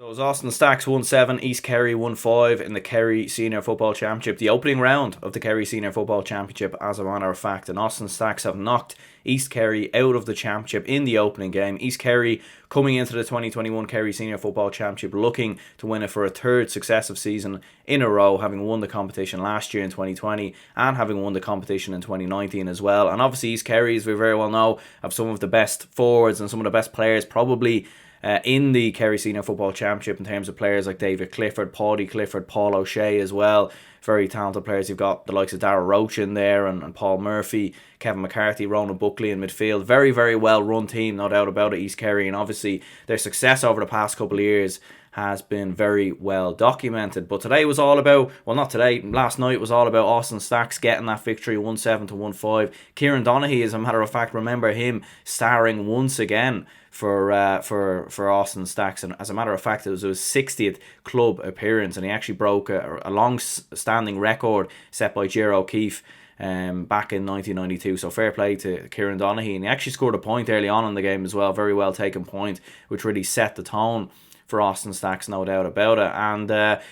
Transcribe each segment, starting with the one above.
So it was Austin Stacks 1-7, East Kerry 1-5 in the Kerry Senior Football Championship, the opening round of the Kerry Senior Football Championship, as a matter of fact. And Austin Stacks have knocked East Kerry out of the championship in the opening game. East Kerry coming into the 2021 Kerry Senior Football Championship looking to win it for a third successive season in a row, having won the competition last year in 2020 and having won the competition in 2019 as well. And obviously East Kerry, as we very well know, have some of the best forwards and some of the best players probably in the Kerry Senior Football Championship in terms of players like David Clifford, Paddy Clifford, Paul O'Shea as well. Very talented players. You've got the likes of Darragh Roach in there and Paul Murphy, Kevin McCarthy, Ronan Buckley in midfield. Very, very well run team, no doubt about it, East Kerry. And obviously their success over the past couple of years has been very well documented. But today was all about, well, not today, last night was all about Austin Stacks getting that victory 1-7 to 1-5. Kieran Donaghy, as a matter of fact, remember him starring once again for Austin Stacks, and as a matter of fact it was his 60th club appearance, and he actually broke a long-standing record set by Ger O'Keefe back in 1992. So fair play to Kieran Donaghy, and he actually scored a point early on in the game as well. Very well taken point, which really set the tone for Austin Stacks, no doubt about it. And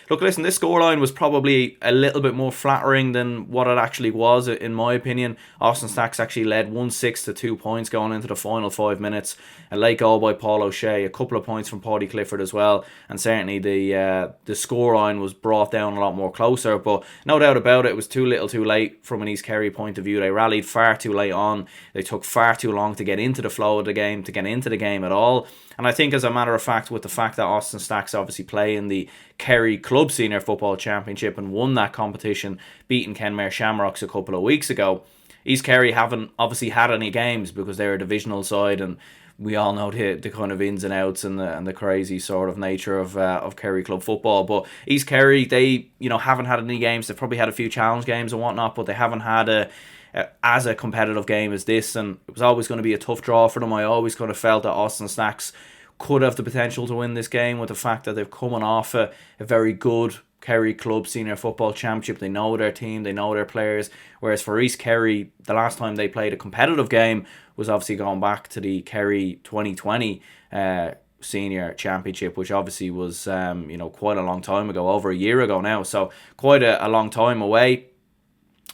look, listen, this scoreline was probably a little bit more flattering than what it actually was, in my opinion. Austin Stacks actually led 1-6 to 2 points going into the final 5 minutes. A late goal by Paul O'Shea, a couple of points from Paddy Clifford as well, and certainly the scoreline was brought down a lot more closer. But no doubt about it, it was too little too late from an East Kerry point of view. They rallied far too late on. They took far too long to get into the flow of the game, to get into the game at all. And I think, as a matter of fact, with the fact that Austin Stacks obviously play in the Kerry Club Senior Football Championship and won that competition, beating Kenmare Shamrocks a couple of weeks ago, East Kerry haven't obviously had any games because they're a divisional side, and we all know the kind of ins and outs and the crazy sort of nature of Kerry club football. But East Kerry, they haven't had any games. They've probably had a few challenge games and whatnot, but they haven't had as a competitive game as this, and it was always going to be a tough draw for them. I always kind of felt that Austin Stacks could have the potential to win this game, with the fact that they've coming off a very good Kerry Club Senior Football Championship. They know their team, they know their players, whereas for East Kerry, the last time they played a competitive game was obviously going back to the Kerry 2020 Senior Championship, which obviously was quite a long time ago, over a year ago now, so quite a long time away.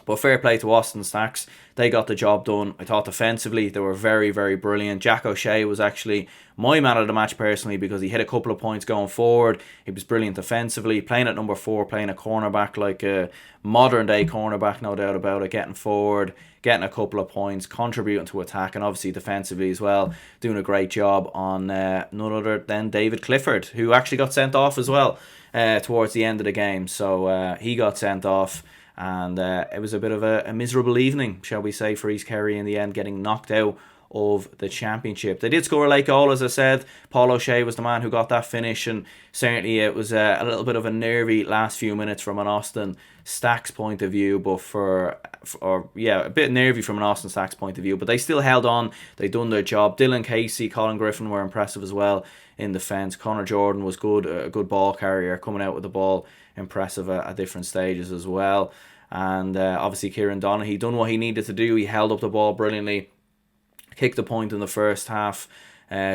But fair play to Austin Stacks. They got the job done. I thought defensively they were very, very brilliant. Jack O'Shea was actually my man of the match personally, because he hit a couple of points going forward. He was brilliant defensively, playing at number 4, playing a cornerback, like a modern day cornerback, no doubt about it, getting forward, getting a couple of points, contributing to attack, and obviously defensively as well, doing a great job on none other than David Clifford, who actually got sent off as well towards the end of the game. So he got sent off. And it was a bit of a miserable evening, shall we say, for East Kerry in the end, getting knocked out of the championship. They did score a late goal, as I said. Paul O'Shea was the man who got that finish, and certainly it was a little bit of a nervy last few minutes from an Austin Stacks point of view, but a bit nervy from an Austin Stacks point of view, but they still held on. They done their job. Dylan Casey, Colin Griffin were impressive as well in defence. Connor Jordan was good, a good ball carrier, coming out with the ball, impressive at different stages as well. And obviously Kieran Donaghy done what he needed to do. He held up the ball brilliantly, kicked the point in the first half,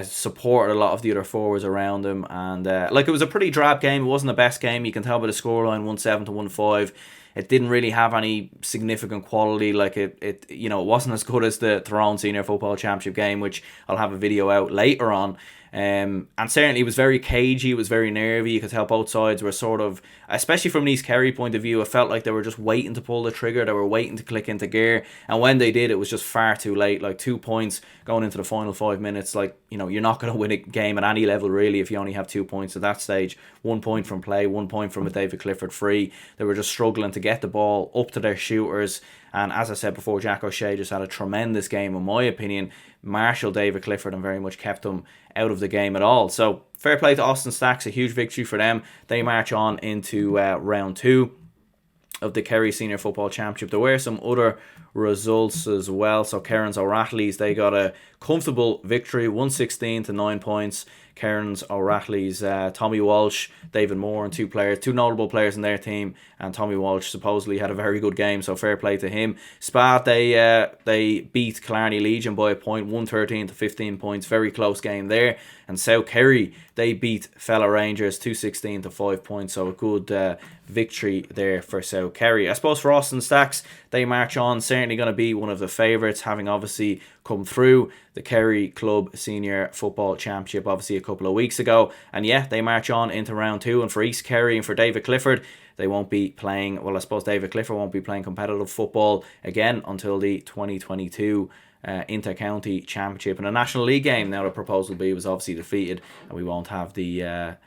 supported a lot of the other forwards around him, and it was a pretty drab game. It wasn't the best game. You can tell by the scoreline, 1-7 to 1-5. It didn't really have any significant quality. It wasn't as good as the Tyrone Senior Football Championship game, which I'll have a video out later on. And certainly it was very cagey, it was very nervy. You could tell both sides were sort of, especially from an East Kerry point of view, it felt like they were just waiting to pull the trigger. They were waiting to click into gear, and when they did, it was just far too late. 2 points going into the final 5 minutes, you're not going to win a game at any level really if you only have 2 points at that stage. 1 point from play, 1 point from a David Clifford free. They were just struggling to get the ball up to their shooters. And as I said before, Jack O'Shea just had a tremendous game, in my opinion. Marshalled David Clifford and very much kept him out of the game at all. So fair play to Austin Stacks, a huge victory for them. They march on into round 2 of the Kerry Senior Football Championship. There were some other results as well. So Kerins O'Rattley's, they got a comfortable victory, 116 to 9 points. Cairns O'Reilly's Tommy Walsh, David Moore, and two notable players in their team. And Tommy Walsh supposedly had a very good game, so fair play to him. Spa, they beat Killarney Legion by a point, 113 to 15 points. Very close game there. And South Kerry, they beat Fella Rangers 216 to 5 points. So a good victory there for South Kerry. I suppose for Austin Stacks, they march on. Certainly going to be one of the favourites, having obviously come through the Kerry Club Senior Football Championship obviously a couple of weeks ago. And yeah, they march on into round 2. And for East Kerry and for David Clifford, they won't be playing, well, I suppose David Clifford won't be playing competitive football again until the 2022 Inter-County Championship. And a National League game, now the Proposal B was obviously defeated, and we won't have the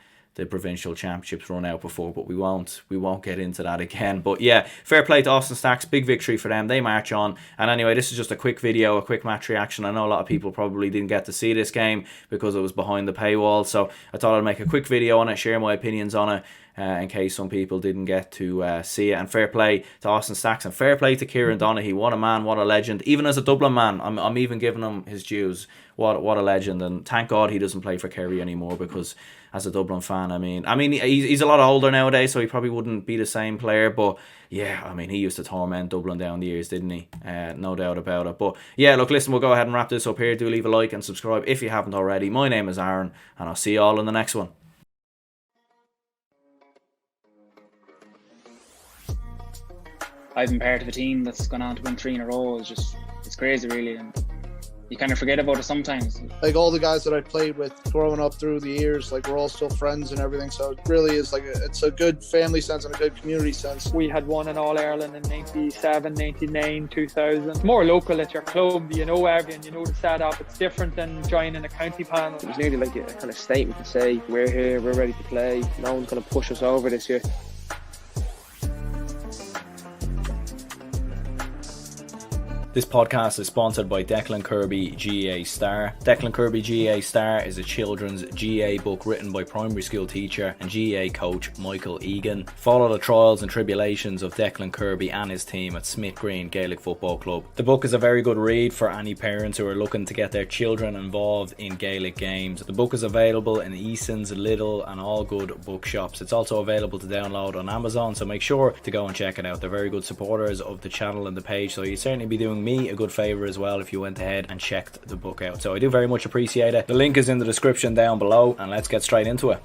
provincial championships run out before, but we won't get into that again. But yeah, fair play to Austin Stacks, big victory for them. They march on. And anyway, this is just a quick video, a quick match reaction. I know a lot of people probably didn't get to see this game because it was behind the paywall, so I thought I'd make a quick video on it, share my opinions on it, in case some people didn't get to see it. And fair play to Austin Stacks, and fair play to Kieran Donaghy. What a man, what a legend. Even as a Dublin man, I'm even giving him his dues. What a legend. And thank God he doesn't play for Kerry anymore, because as a Dublin fan, I mean he's a lot older nowadays, so he probably wouldn't be the same player, but yeah, I mean, he used to torment Dublin down the years, didn't he? No doubt about it. But yeah, look, listen, we'll go ahead and wrap this up here. Do leave a like and subscribe if you haven't already. My name is Aaron, and I'll see you all in the next one. I've been part of a team that's gone on to win 3 in a row. It's crazy, really, and you kind of forget about it sometimes. Like, all the guys that I played with growing up through the years, like, we're all still friends and everything, so it really is like it's a good family sense and a good community sense. We had won in All-Ireland in 97, 99, 2000. It's more local at your club, you know everyone, you know the setup. It's different than joining a county panel. It was nearly like a kind of statement to say, we're here, we're ready to play, no one's going to push us over this year. This podcast is sponsored by Declan Kirby GAA Star. Declan Kirby GAA Star is a children's GAA book written by primary school teacher and GAA coach Michael Egan. Follow the trials and tribulations of Declan Kirby and his team at Smithgreen Gaelic Football Club. The book is a very good read for any parents who are looking to get their children involved in Gaelic games. The book is available in Easons, Lidl and all good bookshops. It's also available to download on Amazon, so make sure to go and check it out. They're very good supporters of the channel and the page, so you'd certainly be doing me a good favour as well if you went ahead and checked the book out. So I do very much appreciate it. The link is in the description down below, and let's get straight into it.